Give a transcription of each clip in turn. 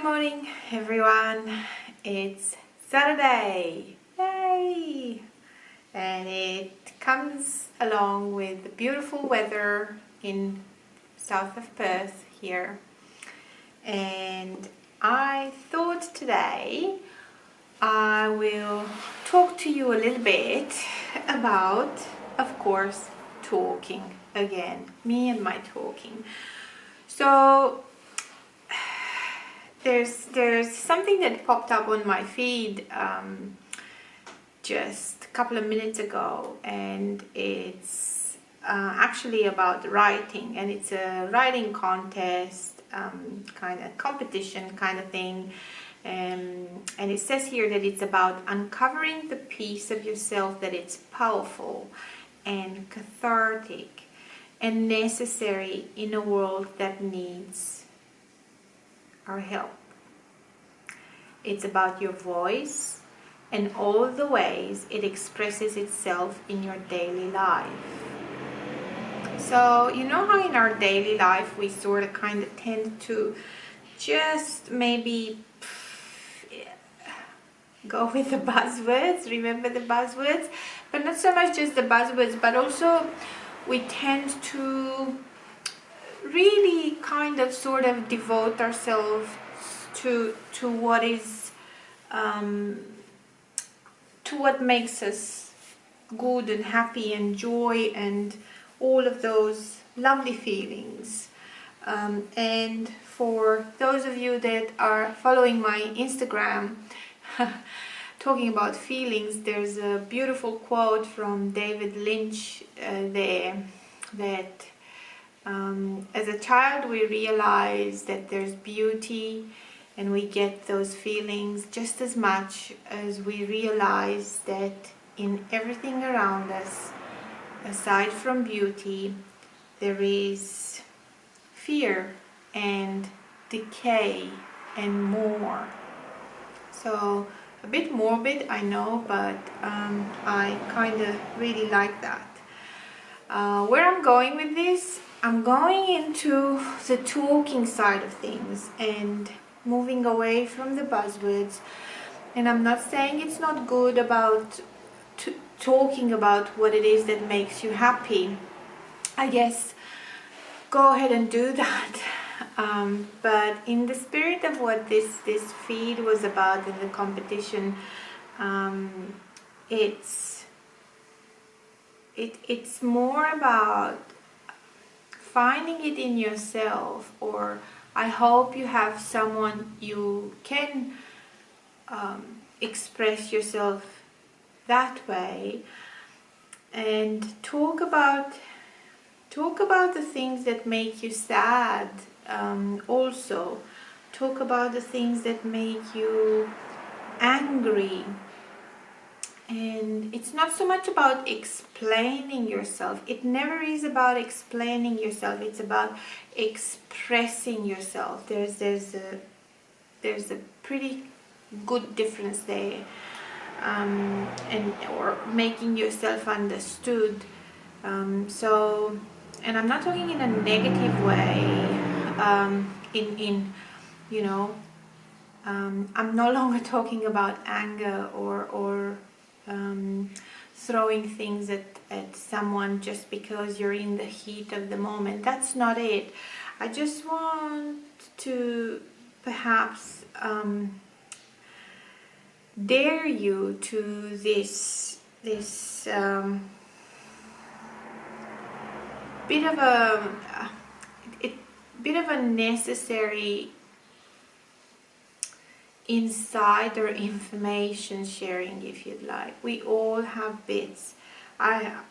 Morning everyone. It's Saturday. Yay! And it comes along with the beautiful weather in south of Perth here. And I thought today I will talk to you a little bit about, of course, talking again. Me and my talking. So there's something that popped up on my feed just a couple of minutes ago, and it's actually about writing, and it's a writing contest, kind of competition kind of thing, and it says here that it's about uncovering the piece of yourself that it's powerful and cathartic and necessary in a world that needs our help. It's about your voice and all the ways it expresses itself in your daily life. So you know how in our daily life we sort of kind of tend to just maybe go with the buzzwords, remember the buzzwords, but not so much just the buzzwords, but also we tend to really kind of sort of devote ourselves to what is to what makes us good and happy and joy and all of those lovely feelings. And for those of you that are following my Instagram talking about feelings, there's a beautiful quote from David Lynch there that as a child we realize that there's beauty and we get those feelings just as much as we realize that in everything around us, aside from beauty, there is fear and decay and more. So a bit morbid, I know, but I kind of really like that. Where I'm going with this, I'm going into the talking side of things and moving away from the buzzwords. And I'm not saying it's not good about talking about what it is that makes you happy. I guess go ahead and do that. But in the spirit of what this feed was about in the competition, it's more about finding it in yourself, or I hope you have someone you can express yourself that way, and talk about the things that make you sad. Also talk about the things that make you angry. And it's not so much about explaining yourself. It never is about explaining yourself. It's about expressing yourself. There's a pretty good difference there, or making yourself understood. So, and I'm not talking in a negative way. I'm no longer talking about anger or throwing things at someone just because you're in the heat of the moment. That's not it. I just want to perhaps dare you to this bit of a necessary insider information sharing, if you'd like. We all have bits. I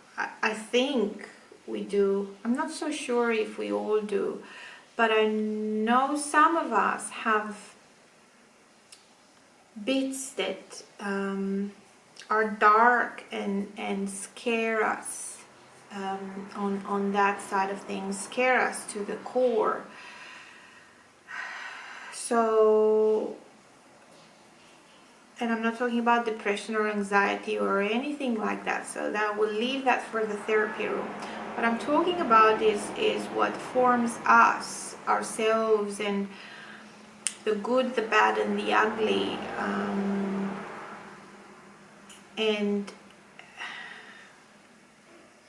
think we do. I'm not so sure if we all do, but I know some of us have bits that are dark and scare us, on that side of things, scare us to the core. So, and I'm not talking about depression or anxiety or anything like that, so that we'll leave that for the therapy room. What I'm talking about is what forms us, ourselves, and the good, the bad, and the ugly. And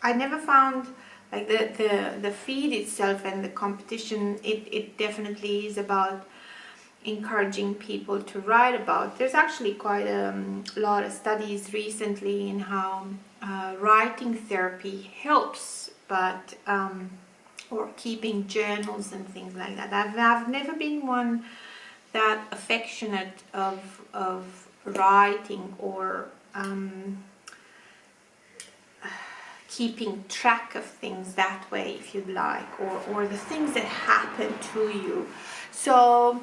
I never found like the feed itself and the competition. It definitely is about encouraging people to write about. There's actually quite a lot of studies recently in how writing therapy helps, but or keeping journals and things like that. I've never been one that affectionate of writing or keeping track of things that way, if you'd like, or the things that happen to you. So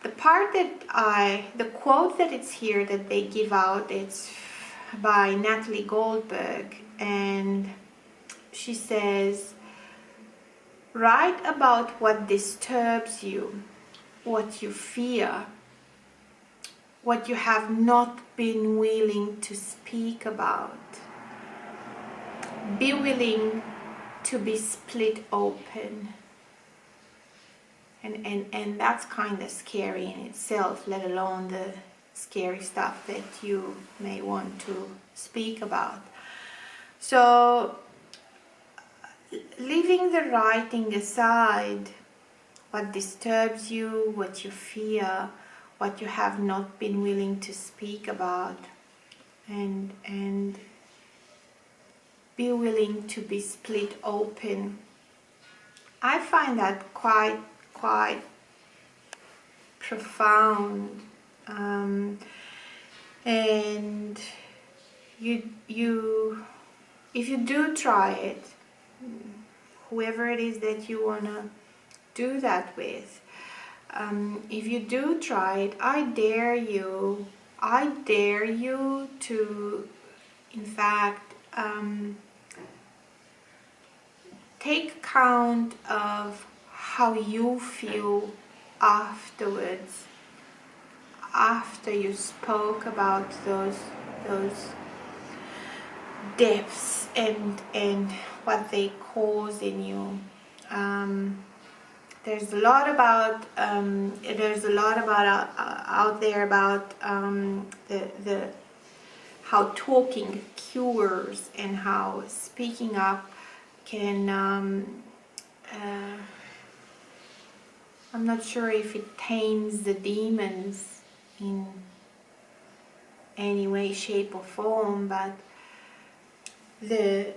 the part that the quote that it's here that they give out, it's by Natalie Goldberg, and she says, write about what disturbs you, what you fear, what you have not been willing to speak about. Be willing to be split open. And that's kind of scary in itself, let alone the scary stuff that you may want to speak about. So, leaving the writing aside, what disturbs you, what you fear, what you have not been willing to speak about, and be willing to be split open. I find that quite profound, and you if you do try it, whoever it is that you want to do that with, if you do try it, I dare you to, in fact, take account of how you feel afterwards, after you spoke about those depths and what they cause in you. There's a lot about out there about the how talking cures and how speaking up can. I'm not sure if it tames the demons in any way, shape, or form, but the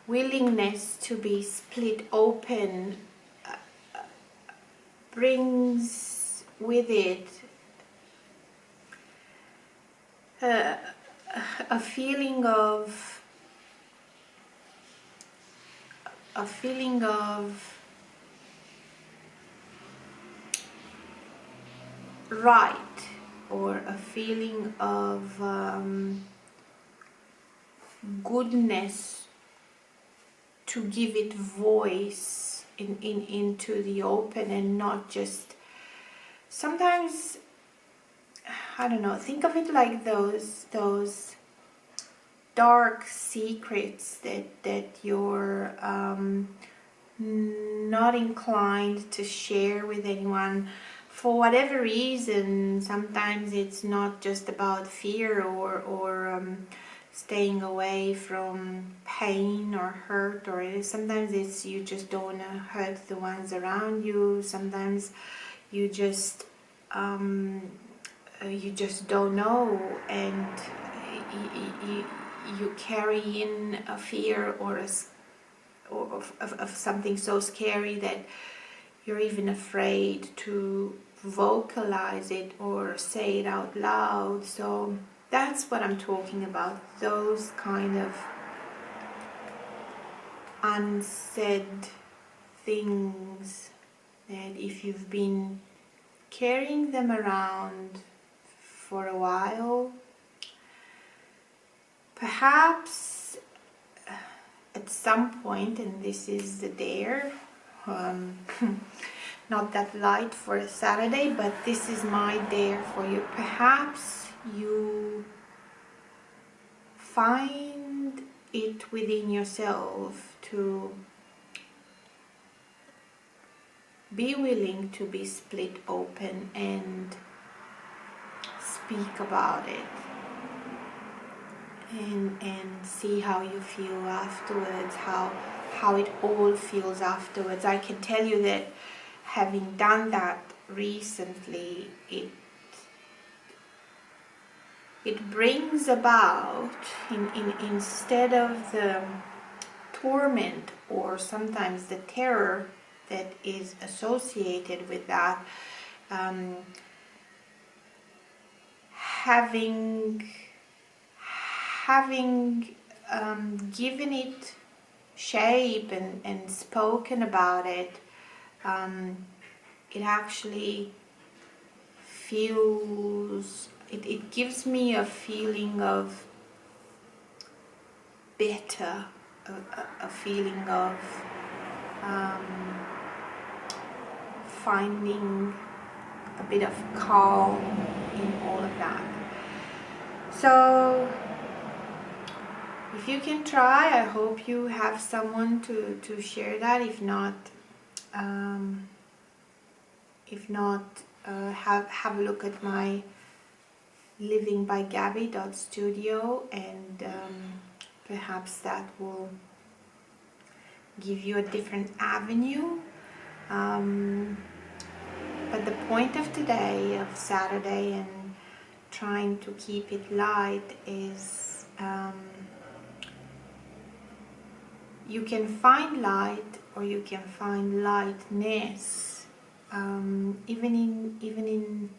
willingness to be split open brings with it a feeling of right, or a feeling of goodness to give it voice into the open, and not just sometimes, I don't know, think of it like those dark secrets that you're not inclined to share with anyone for whatever reason. Sometimes it's not just about fear or staying away from pain or hurt, or sometimes it's you just don't want to hurt the ones around you. Sometimes you just don't know, and you carry in a fear or of something so scary that you're even afraid to vocalize it or say it out loud. So that's what I'm talking about, those kind of unsaid things that if you've been carrying them around for a while, perhaps at some point, and this is the dare, not that light for a Saturday, but this is my dare for you. Perhaps you find it within yourself to be willing to be split open and speak about it, and see how you feel afterwards, how it all feels afterwards. I can tell you that having done that recently, it brings about, instead of the torment or sometimes the terror that is associated with that, having given it shape and spoken about it, it actually feels, it gives me a feeling of better, a feeling of finding a bit of calm in all of that. So if you can try, I hope you have someone to share that. If not, have a look at my livingbygabi.studio, and perhaps that will give you a different avenue. But the point of today, of Saturday, and trying to keep it light is, you can find light, or you can find lightness, even in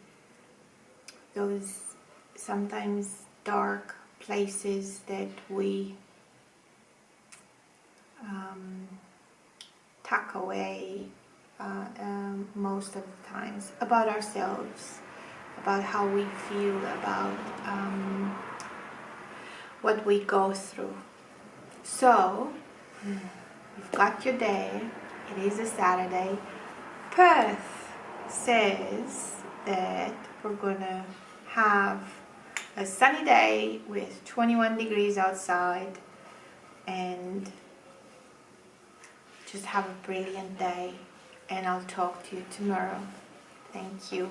those sometimes dark places that we tuck away most of the times, about ourselves, about how we feel, about what we go through. So you've got your day. It is a Saturday. Perth says that we're gonna have a sunny day with 21 degrees outside, and just have a brilliant day, and I'll talk to you tomorrow. Thank you.